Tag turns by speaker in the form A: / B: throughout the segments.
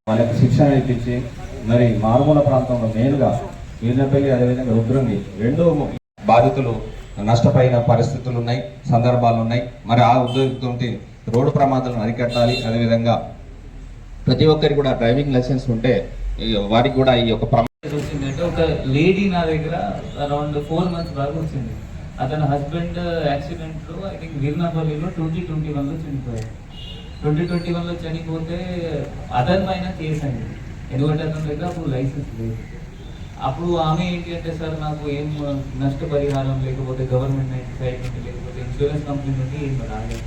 A: వాళ్ళకి శిక్షణ ఇప్పించి మరి మారుమూల ప్రాంతంలో మెయిన్గా వీర్నపల్లి అదేవిధంగా రుద్రంగి రెండు బాధితులు నష్టపోయిన పరిస్థితులు ఉన్నాయి, సందర్భాలు ఉన్నాయి. మరి ఆ ఉద్యోగంతో రోడ్డు ప్రమాదాలను అరికట్టాలి. అదేవిధంగా ప్రతి ఒక్కరికి కూడా డ్రైవింగ్ లైసెన్స్ ఉంటే వారికి కూడా ఈ యొక్క
B: వచ్చిందంటే ఒక లేడీ నా దగ్గర అరౌండ్ 4 months బాగా వచ్చింది. అతని హస్బెండ్ యాక్సిడెంట్లో ఐ థింక్ వీర్నపల్లిలో 2021లో చనిపోయారు. 2021లో చనిపోతే అతని పైన కేసు అయింది. ఎందుకంటే అతని దగ్గర అప్పుడు లైసెన్స్ లేదు. అప్పుడు ఆమె ఏంటి అంటే, సార్ నాకు ఏం నష్టపరిహారం లేకపోతే గవర్నమెంట్ సైడ్ నుండి లేకపోతే ఇన్సూరెన్స్ కంపెనీ నుండి ఏం రాలేదు.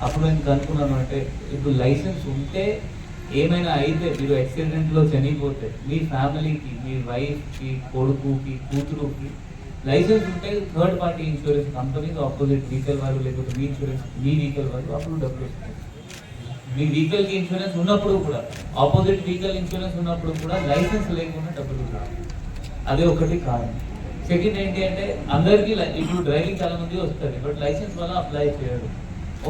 B: అప్పుడు నేను కనుక్కున్నాను అంటే, ఇప్పుడు లైసెన్స్ ఉంటే ఏమైనా అయితే మీరు యాక్సిడెంట్లో చనిపోతే మీ ఫ్యామిలీకి, మీ వైఫ్కి, కొడుకుకి, కూతురుకి లైసెన్స్ ఉంటే third party insurance companies opposite vehicle వాళ్ళు లేకపోతే మీ ఇన్సూరెన్స్ మీ వెహికల్ వాళ్ళు అప్పుడు డబ్బులు వస్తాయి. మీ వెహికల్కి ఇన్సూరెన్స్ ఉన్నప్పుడు కూడా, ఆపోజిట్ వెహికల్ ఇన్సూరెన్స్ ఉన్నప్పుడు కూడా లైసెన్స్ లేకుండా డబ్బులు రావు. అదే ఒకటి కారణం. సెకండ్ ఏంటి అంటే, అందరికీ ఇప్పుడు డ్రైవింగ్ చాలా మంది వస్తుంది, బట్ లైసెన్స్ వల్ల అప్లై చేయడు.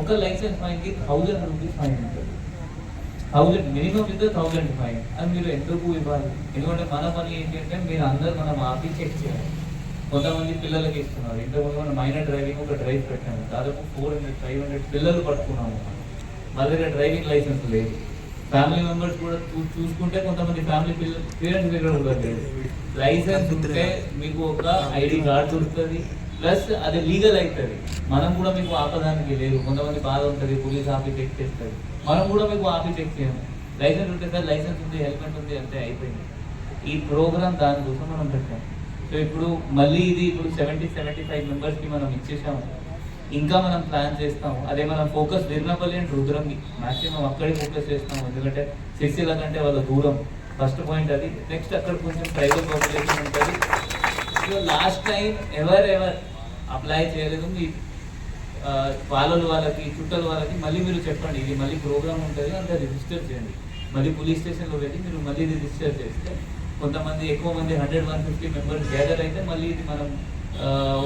B: ఒక లైసెన్స్ ఫైన్కి 1000 రూపీస్ ఫైన్ ఉంటుంది. 1000 మినిమం విత్ 1000 ఫైన్. అది మీరు ఎందుకు ఇవ్వాలి? ఎందుకంటే మన పని ఏంటి అంటే, మీరు అందరూ మనం ఆపి చెక్ చేయాలి. కొంతమంది పిల్లలకి ఇస్తున్నారు. ఇంతకుముందు మనం మైనర్ డ్రైవింగ్ ఒక డ్రైవ్ పెట్టాము, దాదాపు 400-500 పిల్లలు పట్టుకున్నాము. మా దగ్గర డ్రైవింగ్ లైసెన్స్ లేదు. ఫ్యామిలీ మెంబర్స్ కూడా చూసుకుంటే కొంతమంది ఫ్యామిలీ పేరెంట్స్ దగ్గర కూడా లేదు. లైసెన్స్ ఉంటే మీకు ఒక ఐడి కార్డ్ దొరుకుతుంది, ప్లస్ అది లీగల్ అవుతుంది. మనం కూడా మీకు ఆపడానికి లేదు. కొంతమంది బాధ ఉంటుంది, పోలీస్ ఆపి చెక్ చేస్తుంది, మనం కూడా మీకు ఆపి చెక్ చేయము. లైసెన్స్ ఉంటే సార్ లైసెన్స్ ఉంది, హెల్మెట్ ఉంది అంటే అయిపోయింది. ఈ ప్రోగ్రామ్ దానికోసం మనం పెట్టాం. సో ఇప్పుడు మళ్ళీ ఇది ఇప్పుడు 70-75 మెంబర్స్కి మనం ఇచ్చేసాము. ఇంకా మనం ప్లాన్ చేస్తాము. అదే మనం focus Veernapalli and Rudrangi maximum అక్కడే ఫోకస్ చేస్తాము. ఎందుకంటే సిరిసిల్ల కంటే వాళ్ళ దూరం, ఫస్ట్ పాయింట్ అది. నెక్స్ట్ అక్కడ కొంచెం ట్రైబల్ పాపులేషన్ ఉంటుంది. సో లాస్ట్ టైం ఎవరు అప్లై చేయలేదు మీ వాళ్ళకి చుట్టాలు వాళ్ళకి మళ్ళీ మీరు చెప్పండి, ఇది మళ్ళీ ప్రోగ్రామ్ ఉంటుంది అంటే రిజిస్టర్ చేయండి. మళ్ళీ పోలీస్ స్టేషన్లో వెళ్ళి మీరు మళ్ళీ రిజిస్టర్ చేస్తే కొంతమంది ఎక్కువ మంది 100-150 మెంబర్స్ గ్యాదర్ అయితే మళ్ళీ ఇది మనం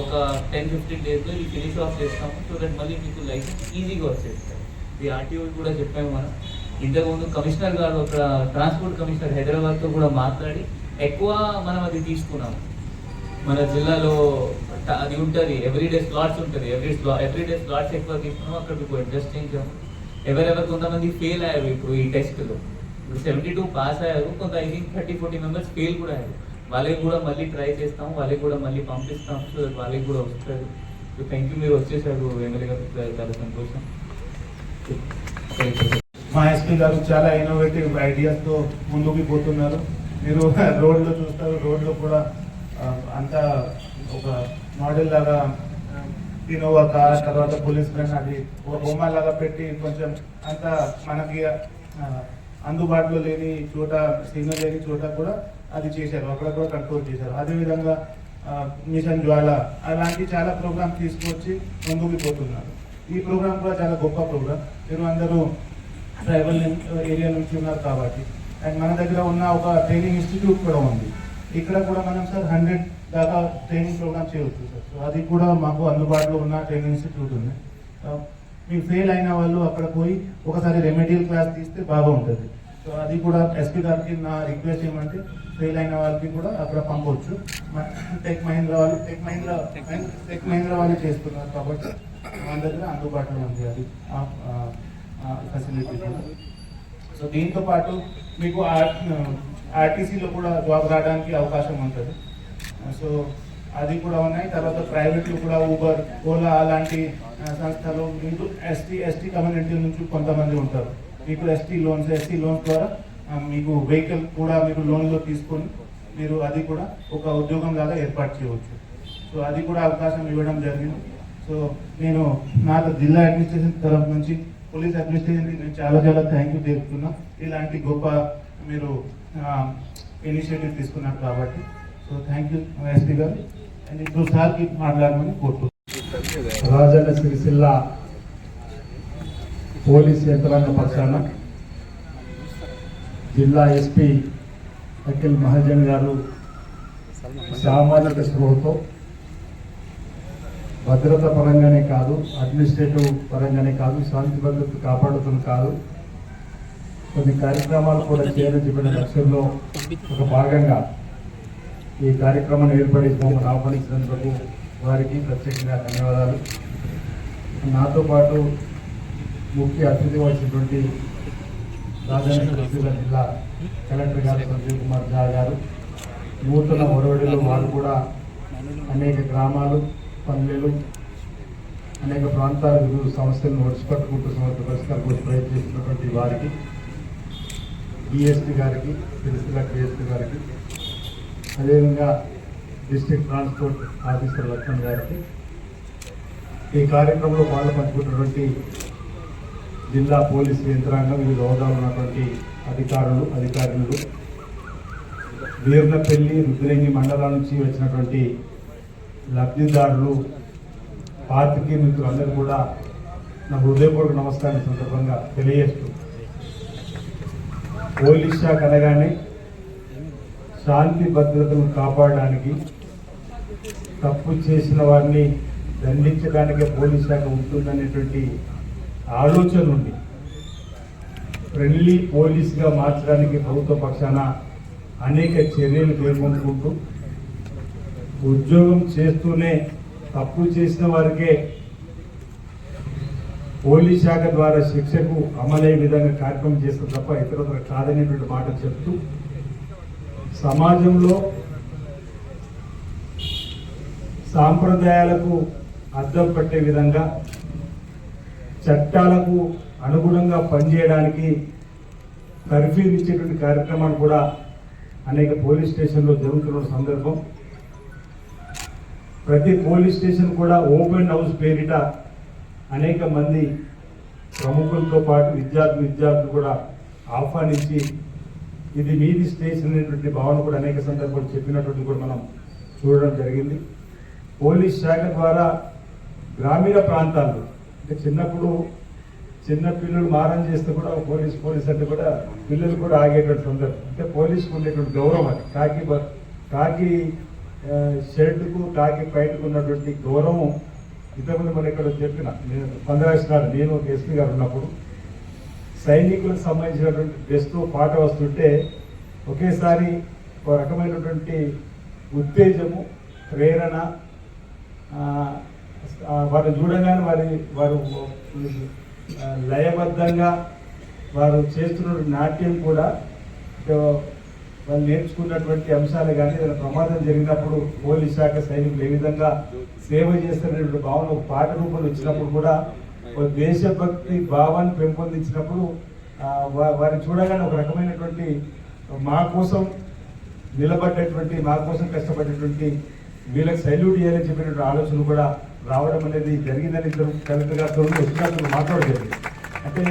B: ఒక 10-15 డేస్లో ఇది ఫినిష్ ఆఫ్ చేస్తాము. సో దట్ మళ్ళీ మీకు లైసెన్స్ ఈజీగా వచ్చేస్తారు. ఈ ఆర్టీఓ కూడా చెప్పాము మనం. ఇంతకుముందు కమిషనర్ గారు ఒక ట్రాన్స్పోర్ట్ కమిషనర్ హైదరాబాద్తో కూడా మాట్లాడి ఎక్కువ మనం అది తీసుకున్నాము. మన జిల్లాలో అది ఉంటుంది, ఎవ్రీడే స్లాట్స్ ఉంటుంది, ఎవ్రీడే స్లాట్స్ ఎక్కువ తీసుకున్నాము. అక్కడ మీకు అడ్జస్ట్ చేయించాము. ఎవరెవరు కొంతమంది ఫెయిల్ అయ్యారు ఇప్పుడు ఈ టెస్ట్లో. ఇప్పుడు 72 పాస్ అయ్యారు, కొంత ఐ థింక్ 30-40 మెంబర్స్ ఫెయిల్ కూడా అయ్యారు. వాళ్ళకి కూడా మళ్ళీ ట్రై చేస్తాము, వాళ్ళకి కూడా మళ్ళీ పంపిస్తాము. సో వాళ్ళకి కూడా వస్తారు. సో థ్యాంక్ యూ, మీరు వచ్చేసారు ఎమ్మెల్యే గారు, చాలా సంతోషం.
C: మా ఎస్పీ గారు చాలా ఇన్నోవేటివ్ ఐడియాస్తో ముందుకు పోతున్నారు. మీరు రోడ్లో చూస్తారు, రోడ్లో కూడా అంతా ఒక మోడల్ లాగా ఇన్నోవా కార్, తర్వాత పోలీస్ వ్యాన్, అది ఒక బొమ్మ లాగా పెట్టి కొంచెం అంతా మనకి అందుబాటులో లేని చోట, సిగ్నల్ లేని చోట కూడా అది చేశారు, అక్కడ కూడా కంట్రోల్ చేశారు. అదేవిధంగా మిషన్ జ్వాల అలాంటి చాలా ప్రోగ్రామ్ తీసుకొచ్చి ముందుకు పోతున్నారు. ఈ ప్రోగ్రామ్ కూడా చాలా గొప్ప ప్రోగ్రామ్. మీరు అందరూ ట్రైబల్ ఏరియా నుంచి ఉన్నారు కాబట్టి, అండ్ మన దగ్గర ఉన్న ఒక ట్రైనింగ్ ఇన్స్టిట్యూట్ కూడా ఉంది. ఇక్కడ కూడా మనం సార్ 100 దాకా ట్రైనింగ్ ప్రోగ్రామ్ చేయవచ్చు సార్. సో అది కూడా మాకు అందుబాటులో ఉన్న ట్రైనింగ్ ఇన్స్టిట్యూట్ ఉంది. మీకు ఫెయిల్ అయిన వాళ్ళు అక్కడ పోయి ఒకసారి రెమెడియల్ క్లాస్ తీస్తే బాగా ఉంటుంది. సో అది కూడా ఎస్పీ గారికి నా రిక్వెస్ట్ ఏమంటే, ఫెయిల్ అయిన వాళ్ళకి కూడా అక్కడ పంపవచ్చు. టెక్ మహీంద్రా వాళ్ళు చేస్తున్నారు కాబట్టి మన దగ్గర అందుబాటులో ఉంది అది ఫెసిలిటీ కూడా. సో దీంతో పాటు మీకు ఆర్టీసీలో కూడా జాబ్ రావడానికి అవకాశం ఉంటుంది. సో అది కూడా ఉన్నాయి. తర్వాత ప్రైవేట్లో కూడా ఊబర్, ఓలా అలాంటి సంస్థలు మీకు ఎస్టీ కమ్యూనిటీ నుంచి కొంతమంది ఉంటారు. మీకు ఎస్సీ లోన్స్ ద్వారా మీకు వెహికల్ కూడా మీరు లోన్లో తీసుకొని మీరు అది కూడా ఒక ఉద్యోగం లాగా ఏర్పాటు చేయవచ్చు. సో అది కూడా అవకాశం ఇవ్వడం జరిగింది. సో నేను నాకు జిల్లా అడ్మినిస్ట్రేషన్ తరఫు నుంచి పోలీస్ అడ్మినిస్ట్రేషన్కి నేను చాలా థ్యాంక్ యూ తెలుపుతున్నా. ఇలాంటి గొప్ప మీరు ఇనిషియేటివ్ తీసుకున్నారు కాబట్టి సో థ్యాంక్ యూ ఎస్పీ గారు. అండ్ ఇప్పుడు సార్కి మాట్లాడమని కోరుతున్నాను.
D: రాజన్న సిరిసిల్ల పోలీస్ యంత్రాంగ పక్షాన జిల్లా ఎస్పీ అఖిల్ మహాజన్ గారు సామాజిక స్పృహతో భద్రత పరంగానే కాదు, అడ్మినిస్ట్రేటివ్ పరంగానే కాదు, శాంతి భద్రత కాపాడుతుంది కాదు, కొన్ని కార్యక్రమాలు కూడా చేయాలని చెప్పిన లక్ష్యంలో ఒక భాగంగా ఈ కార్యక్రమాన్ని ఏర్పడించి ఆహ్వానించినందుకు వారికి ప్రత్యేకంగా ధన్యవాదాలు. నాతో పాటు ముఖ్య అతిథి వచ్చినటువంటి రాజన్న సిరిసిల్ల జిల్లా కలెక్టర్ గారు సంజీవ్ కుమార్ ఝా గారు, నూతన ఒరవడిలో వారు కూడా అనేక గ్రామాలు, పల్లెలు, అనేక ప్రాంతాల వివిధ సమస్యలను ఒడిచిపట్టుకుంటూ సమస్య పరిష్కారం కోసం ప్రయత్నిస్తున్నటువంటి వారికి, డిఎస్పీ గారికి, సిరిసిల్ల డిఎస్పీ గారికి, అదేవిధంగా డిస్ట్రిక్ట్ ట్రాన్స్పోర్ట్ ఆఫీసర్ లక్ష్మణ్ గారికి, ఈ కార్యక్రమంలో పాలు పంచుకున్నటువంటి జిల్లా పోలీసు యంత్రాంగం, వివిధ హోదాలు ఉన్నటువంటి అధికారులు, వీర్నపల్లి, రుద్రేంగి మండలాల నుంచి వచ్చినటువంటి లబ్ధిదారులు, పాత్రికేయ మిత్రులందరూ కూడా నా హృదయపూర్వక నమస్కారం సందర్భంగా తెలియజేస్తూ, పోలీస్ శాఖ అనగానే శాంతి భద్రతను కాపాడడానికి, తప్పు చేసిన వారిని దండించడానికే పోలీస్ శాఖ ఉంటుందనేటువంటి ఆలోచన నుండి ఫ్రెండ్లీ పోలీస్గా మార్చడానికి ప్రభుత్వ పక్షాన అనేక చర్యలు పేర్కొంటుకుంటూ, ఉద్యోగం చేస్తూనే తప్పు చేసిన వారికే పోలీస్ శాఖ ద్వారా శిక్షకు అమలయ్యే విధంగా కార్యక్రమం చేస్తారు తప్ప ఇతరత్ర కాదనేటువంటి మాట చెప్తూ, సమాజంలో సాంప్రదాయాలకు అద్దం పట్టే విధంగా చట్టాలకు అనుగుణంగా పనిచేయడానికి కర్ఫ్యూ ఇచ్చేటువంటి కార్యక్రమాలు కూడా అనేక పోలీస్ స్టేషన్లో జరుగుతున్న సందర్భం. ప్రతి పోలీస్ స్టేషన్ కూడా ఓపెన్ హౌస్ పేరిట అనేక మంది ప్రముఖులతో పాటు విద్యార్థులు కూడా ఆహ్వానించి ఇది మీది స్టేషన్ అనేటువంటి భావన కూడా అనేక సందర్భాలు చెప్పినటువంటి కూడా మనం చూడడం జరిగింది. పోలీస్ శాఖ ద్వారా గ్రామీణ ప్రాంతాల్లో అంటే చిన్నప్పుడు చిన్న పిల్లలు మారం చేస్తే కూడా పోలీస్ అంటే కూడా పిల్లలు కూడా ఆగేటువంటి సందర్భం. అంటే పోలీసుకు ఉండేటువంటి గౌరవం అది, కాకి షర్టుకు కాకి పైటకు ఉన్నటువంటి గౌరవం ఇంతకుముందు మనం ఇక్కడ చెప్పిన నేను 15 నేను ఒక ఎస్పీ గారు ఉన్నప్పుడు సైనికులకు సంబంధించినటువంటి డ్రెస్తో పాట వస్తుంటే ఒకేసారి ఒక రకమైనటువంటి ఉత్తేజము, ప్రేరణ, వారిని చూడగానే వారు లయబద్ధంగా వారు చేస్తున్న నాట్యం కూడా వాళ్ళు నేర్చుకున్నటువంటి అంశాలు కానీ ఏదైనా ప్రమాదం జరిగినప్పుడు పోలీస్ శాఖ సైనికులు ఏ విధంగా సేవ చేస్తున్నటువంటి భావన ఒక పాట రూపంలో వచ్చినప్పుడు కూడా ఒక దేశభక్తి భావాన్ని పెంపొందించినప్పుడు వారిని చూడగానే ఒక రకమైనటువంటి మా కోసం నిలబడ్డటువంటి, మా కోసం కష్టపడేటువంటి వీళ్ళకి సైల్యూట్ చేయాలని చెప్పినటువంటి ఆలోచన కూడా రావడం అనేది జరిగిందని ఇద్దరు కలెక్టర్ గారితో వచ్చినప్పుడు మాట్లాడలేదు. అంటే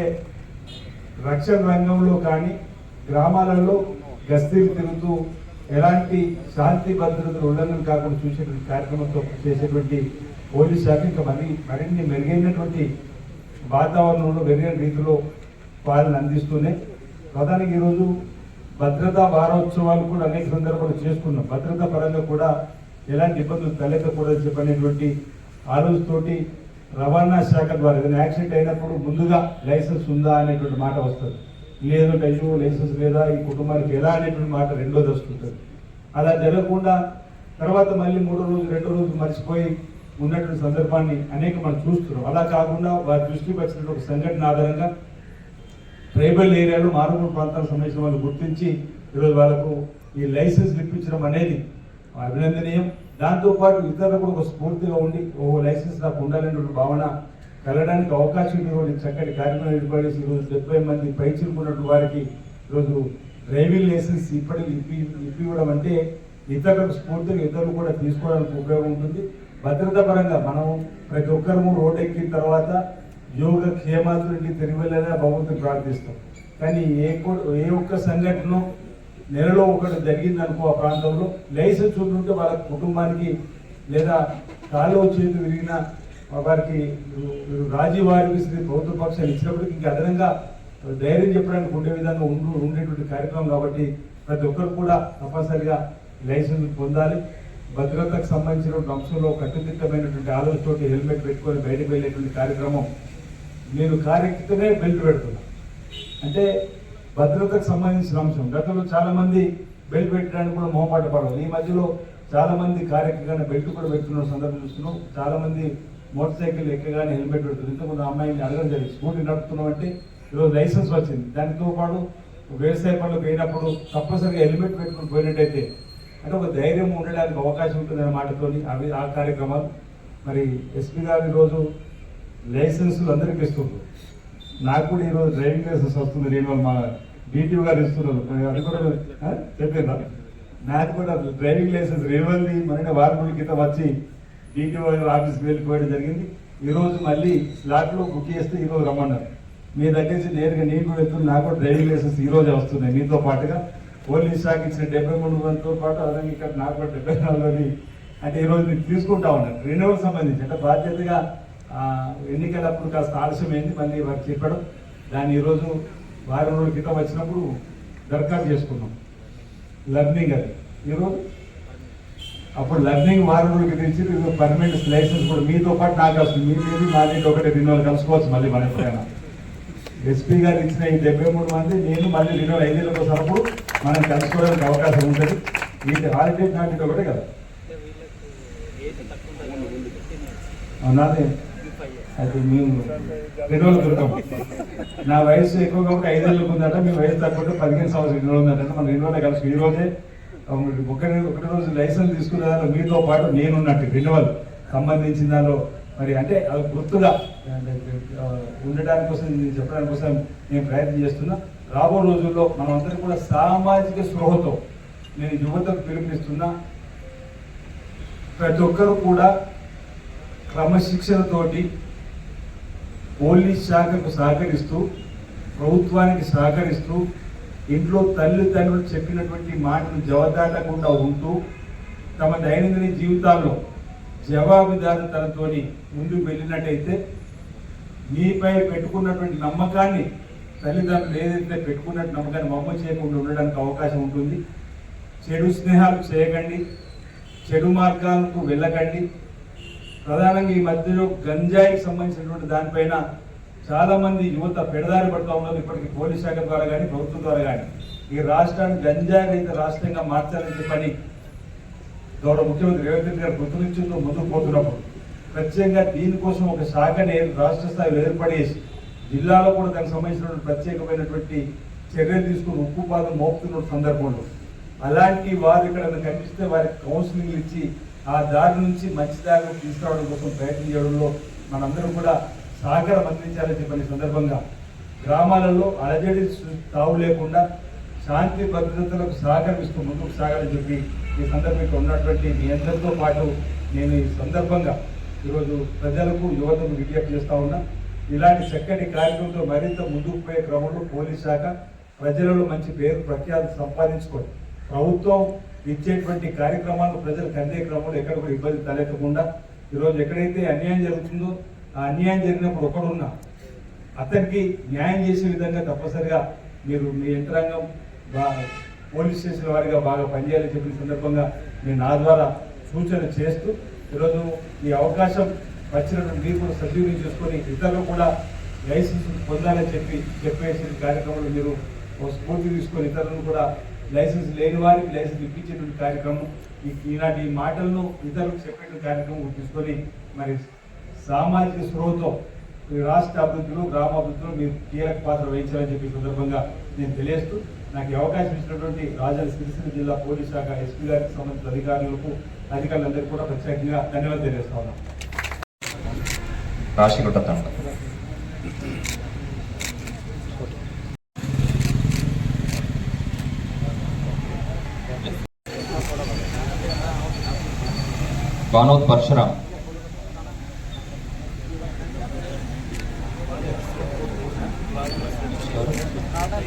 D: రక్షణ రంగంలో కానీ గ్రామాలలో గస్తీలు తిరుగుతూ ఎలాంటి శాంతి భద్రతలు ఉల్లంఘన కాకుండా చూసేటువంటి కార్యక్రమంతో చేసేటువంటి పోలీస్ శాఖ ఇంకా మరిన్ని మెరుగైనటువంటి వాతావరణంలో మెరుగైన రీతిలో పాలన అందిస్తూనే ప్రధానంగా ఈరోజు భద్రతా వారోత్సవాలు కూడా అనేక సందర్భాలు చేసుకున్నాం. భద్రతా పరంగా కూడా ఎలాంటి ఇబ్బందులు తలెక్కకూడదని చెప్పనేటువంటి ఆలోచనతోటి రవాణా శాఖ ద్వారా ఏదైనా యాక్సిడెంట్ అయినప్పుడు ముందుగా లైసెన్స్ ఉందా అనేటువంటి మాట వస్తుంది. లేదంటే అయ్యో లైసెన్స్ లేదా ఈ కుటుంబానికి ఎలా అనేటువంటి మాట రెండోది వస్తుంటుంది. అలా జరగకుండా తర్వాత మళ్ళీ 3 రోజు 2 రోజులు మర్చిపోయి ఉన్నటువంటి సందర్భాన్ని అనేక మనం చూస్తున్నాం. అలా కాకుండా వారి దృష్టికి వచ్చినటువంటి ఒక సంఘటన ఆధారంగా ట్రైబల్ ఏరియాలో మారుమూల ప్రాంతాలకు సంబంధించిన వాళ్ళు గుర్తించి ఈరోజు వాళ్ళకు ఈ లైసెన్స్ ఇప్పించడం అనేది అభినందనీయం. దాంతోపాటు ఇతరులు కూడా ఒక స్ఫూర్తిగా ఉండి లైసెన్స్ నాకు ఉండాలనేటువంటి భావన కలగడానికి అవకాశం ఇవ్వండి. చక్కటి కార్యక్రమం ఏర్పడేసి ఈరోజు 70 మంది పైచిలుకున్నటువంటి వారికి ఈరోజు డ్రైవింగ్ లైసెన్స్ ఇప్పివ్వడం అంటే ఇతరులకు స్ఫూర్తిగా ఇతరులు కూడా తీసుకోవడానికి ఉపయోగం ఉంటుంది. భద్రతా పరంగా మనం ప్రతి ఒక్కరము రోడ్డు ఎక్కిన తర్వాత యోగ క్షేమాలతో తిరిగి వెళ్ళాలని భగవంతుని ప్రార్థిస్తాం. కానీ ఏ ఒక్క సంఘటన నెలలో ఒకటి జరిగింది అనుకో ఆ ప్రాంతంలో లైసెన్స్ ఉంటుంటే వాళ్ళ కుటుంబానికి లేదా కాళ్ళు చేతులు విరిగిన వారికి రాజీ వారికి ప్రభుత్వ పక్షాలు ఇచ్చినప్పటికీ ఇంకా అదనంగా ధైర్యం చెప్పడానికి ఉండే విధంగా ఉండేటువంటి కార్యక్రమం కాబట్టి ప్రతి ఒక్కరు కూడా తప్పనిసరిగా లైసెన్స్ పొందాలి. భద్రతకు సంబంధించినటువంటి అంశంలో కట్టుదిట్టమైనటువంటి ఆలోచనతోటి హెల్మెట్ పెట్టుకొని బయటకు వెళ్ళేటువంటి కార్యక్రమం నేను కార్యక్రమే బెల్ట్ పెడుతున్నా. అంటే భద్రతకు సంబంధించిన అంశం. గతంలో చాలా మంది బెల్ట్ పెట్టడానికి కూడా మొహమాట పడదు. ఈ మధ్యలో చాలా మంది కార్యక్రమంగా బెల్ట్ కూడా పెడుతున్న సందర్భం చూస్తున్నాం. చాలా మంది మోటార్ సైకిల్ ఎక్కగానే హెల్మెట్ పెడుతుంది. ఇంతకుముందు అమ్మాయిని అడగడం జరిగింది, స్కూటీ నడుపుతున్నాం అంటే ఈరోజు లైసెన్స్ వచ్చింది. దానితో పాటు వ్యవసాయ పనులకు పోయినప్పుడు తప్పనిసరిగా హెల్మెట్ పెట్టుకుని పోయినట్టయితే అంటే ఒక ధైర్యం ఉండడానికి అవకాశం ఉంటుందనే మాటతోని అవి ఆ కార్యక్రమాలు. మరి ఎస్పీ గారు ఈరోజు లైసెన్సులు అందరికీ ఇస్తున్నారు. నాకు కూడా ఈరోజు డ్రైవింగ్ లైసెన్స్ వస్తుంది. నేను మా డిటిఓ గారు ఇస్తున్నారు. అది కూడా చెప్పిందా, నాకు కూడా డ్రైవింగ్ లైసెన్స్ రేవంది మన వారం రోజుల క్రితం వచ్చి డిటిఓ ఆఫీస్కి వెళ్ళిపోయడం జరిగింది. ఈరోజు మళ్ళీ స్లాట్లో బుక్ చేస్తే ఈరోజు రమ్మన్నారు. మీ దగ్గర నుంచి నేరుగా నేను కూడా వెళ్తుంది. నాకు కూడా డ్రైవింగ్ లైసెన్స్ ఈరోజే వస్తున్నాయి. మీతో పాటుగా పోలీస్ శాఖ ఇచ్చిన 73 మందితో పాటు అలాగే ఇక్కడ నాకు కూడా 74 అంటే ఈరోజు నేను తీసుకుంటా ఉన్నాను. రెన్యువల్ సంబంధించి అంటే బాధ్యతగా ఎన్నికలప్పుడు కాస్త ఆలస్యమైంది, మళ్ళీ వారికి చెప్పడం. దాన్ని ఈరోజు వారం రోజుల క్రితం వచ్చినప్పుడు దరఖాస్తు చేసుకున్నాం లర్నింగ్ అది. ఈరోజు అప్పుడు లర్నింగ్ వారం రోజులకి తెచ్చి ఈరోజు పర్మనెంట్ లైసెన్స్ కూడా మీతో పాటు నాకు వస్తుంది. మీరు నాది ఒకటి రెన్యువల్ కలుసుకోవచ్చు మళ్ళీ మన ఎప్పుడైనా. ఎస్పీ గారు ఇచ్చిన ఈ 73 మంది నేను మళ్ళీ 5 ఏళ్ళకి వస్తున్నప్పుడు మనం కలుసుకోవడానికి అవకాశం ఉంటుంది. వీటి హాలిడే నాటి ఒకటే కదా నాదే. అయితే మేము రెన్యువల్ దొరకము. నా వయసు ఎక్కువ కాబట్టి 5 ఏళ్ళకి ఉందట, మీ వయసు తక్కువ 15 సంవత్సరాలు రెన్యువల్ ఉందట. మనం రెన్యువల్ కలిసి ఈ రోజే ఒకటి రోజు లైసెన్స్ తీసుకున్న దానిలో మీతో పాటు నేనున్నట్టు రెన్యువల్ సంబంధించిన దానిలో మరి అంటే అది గుర్తుగా ఉండడానికి కోసం నేను చెప్పడానికి కోసం నేను ప్రయత్నం చేస్తున్నా. రాబో రోజుల్లో మనమందరం కూడా సామాజిక స్పృహతో నేను యువతకు పిలుపునిస్తున్నా. ప్రతి ఒక్కరు కూడా క్రమశిక్షణతోటి పోలీస్ శాఖకు సహకరిస్తూ, ప్రభుత్వానికి సహకరిస్తూ, ఇంట్లో తల్లిదండ్రులు చెప్పినటువంటి మాటలు జవదాటకుండా ఉంటూ తమ దైనందిన జీవితాల్లో జవాబుదారితనంతో ముందుకు వెళ్ళినట్టయితే మీపై పెట్టుకున్నటువంటి నమ్మకాన్ని తల్లిదండ్రులు ఏదైతే పెట్టుకున్నట్టు నమ్మకాన్ని మమ్మ చేయకుండా ఉండడానికి అవకాశం ఉంటుంది. చెడు స్నేహాలు చేయకండి, చెడు మార్గాలకు వెళ్ళకండి. ప్రధానంగా ఈ మధ్యలో గంజాయికి సంబంధించినటువంటి దానిపైన చాలామంది యువత పెడదారి పడుతూ ఉన్నారు. ఇప్పటికీ పోలీస్ శాఖ ద్వారా కానీ ప్రభుత్వం ద్వారా కానీ ఈ రాష్ట్రాన్ని గంజాయి రహిత రాష్ట్రంగా మార్చాలని చెప్పని గౌరవ ముఖ్యమంత్రి రేవంత్ రెడ్డి గారు గుర్తునిచ్చుతో ముందుకు పోతున్నప్పుడు ప్రత్యేకంగా దీనికోసం ఒక శాఖని రాష్ట్ర స్థాయిలో ఏర్పడేసి జిల్లాలో కూడా దానికి సంబంధించినటువంటి ప్రత్యేకమైనటువంటి చర్యలు తీసుకుని ఉక్కుపాదం మోపుతున్న సందర్భంలో అలాంటి వారు ఇక్కడ కనిపిస్తే వారికి కౌన్సిలింగ్ ఇచ్చి ఆ దారి నుంచి మంచి దారిలో తీసుకురావడం కోసం ప్రయత్నం చేయడంలో మనందరం కూడా సహకారం అందించాలని చెప్పిన సందర్భంగా గ్రామాలలో అలజడి తావు లేకుండా శాంతి భద్రతలకు సహకరిస్తూ ముందుకు సాగాలని చెప్పి ఈ సందర్భంగా ఉన్నటువంటి మీ అందరితో పాటు నేను ఈ సందర్భంగా ఈరోజు ప్రజలకు యువతకు విజ్ఞప్తి చేస్తూ ఉన్నా. ఇలాంటి చక్కటి కార్యక్రమంతో మరింత ముందుకు పోయే క్రమంలో పోలీస్ శాఖ ప్రజలలో మంచి పేరు ప్రఖ్యాతి సంపాదించుకోండి. ప్రభుత్వం ఇచ్చేటువంటి కార్యక్రమాలను ప్రజలకు అందే క్రమంలో ఎక్కడ కూడా ఇబ్బంది తలెత్తకుండా ఈరోజు ఎక్కడైతే అన్యాయం జరుగుతుందో ఆ అన్యాయం జరిగినప్పుడు ఒకడున్నా అతనికి న్యాయం చేసే విధంగా తప్పనిసరిగా మీరు మీ యంత్రాంగం పోలీస్ స్టేషన్ వారిగా బాగా పనిచేయాలని చెప్పిన సందర్భంగా నేను నా ద్వారా సూచన చేస్తూ ఈరోజు ఈ అవకాశం వచ్చినటువంటి మీరు కూడా సద్వినియోగం చేసుకొని ఇతరులు కూడా లైసెన్స్ పొందాలని చెప్పేసి కార్యక్రమంలో మీరు స్ఫూర్తి తీసుకొని ఇతరులను కూడా లైసెన్స్ లేని వారికి లైసెన్స్ ఇప్పించేటువంటి కార్యక్రమం ఈనాటి మాటలను ఇతరులకు చెప్పేటువంటి కార్యక్రమం తీసుకొని మరి సామాజిక స్పృహతో ఈ రాష్ట్ర అభివృద్ధిలో గ్రామాభివృద్ధిలో మీరు కీలక పాత్ర వహించాలని చెప్పి సందర్భంగా నేను తెలియజేస్తూ నాకు అవకాశం ఇచ్చినటువంటి రాజన్న సిరిసిల్ల జిల్లా పోలీస్ శాఖ ఎస్పీ గారికి సంబంధించిన అధికారులందరికీ కూడా ప్రత్యేకంగా ధన్యవాదాలు తెలియజేస్తా ఉన్నాం.
A: బానోత్ పరశురామ్,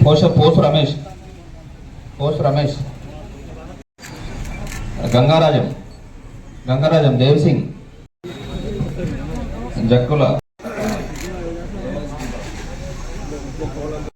A: పోసు రమేష్, కోస్ రమేష్, గంగారాజం దేవ్ సింగ్, జక్కుల